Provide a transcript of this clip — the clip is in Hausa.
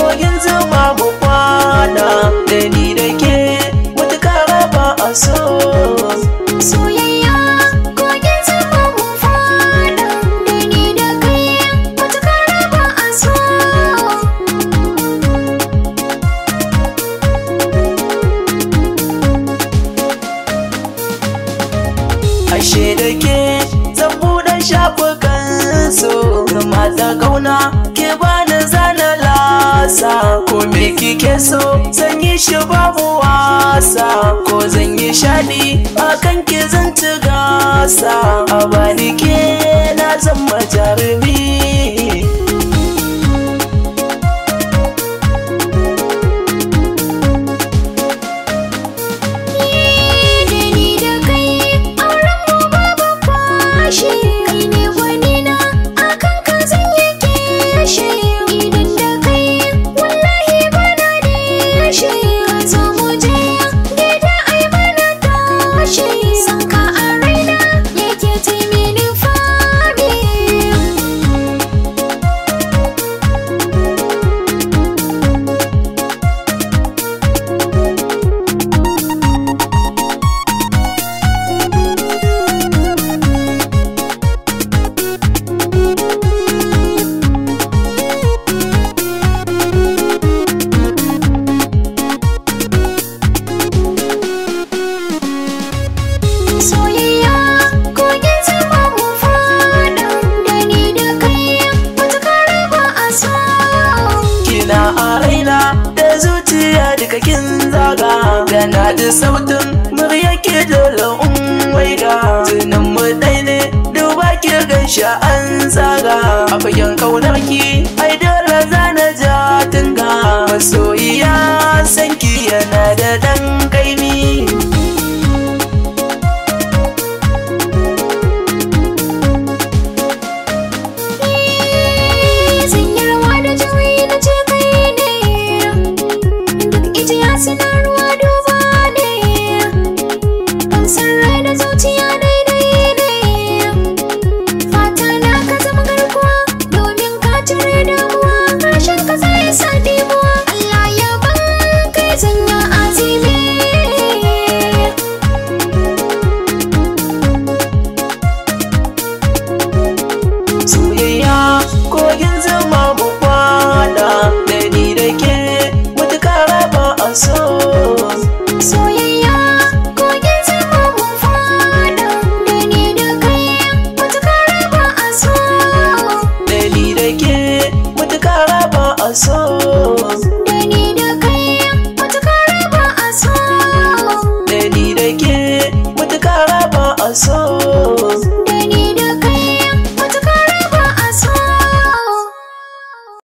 kogin zuma mu kwana da ni da ke mutuka raba a so. Soyayya kogin zuma mu fada da ni da kai mutuka raba a so. Ashe da ke zan buɗe shafukan so, mata kauna ke bani zana lasa. Ko me kike so zan yi shi babu wasa, ko zan yi shaɗi akan ki zan ci gasa. A bani ke na zama jarumi. Soyayya kogin zuma mu fada da ni da kai mutuka raba a so. Kina a raina da zuciya duka kin zaga, gana da sautin murya ke dole waiga. Tunan mu ɗai ne duba ki ganshi an zaga, a fagen kaunar ki ai dole zana ja tunga. Masoyiya sanki yana da ɗan kaimi. Suna ruwa duba ne, gamsar rai da zuciya daidai ne. Fata na ka zama garkuwa domin ka cire damuwa, harshen ka zai sa dimuwa. Allah ya ban kai zanya azimi. Soyayya kogin zama mu kwana da ni da ke mutuka raba a so. Soyayya kogin zuma mu fada da ni da kai mutuka raba a so. Da ni da ke mutuka raba a so.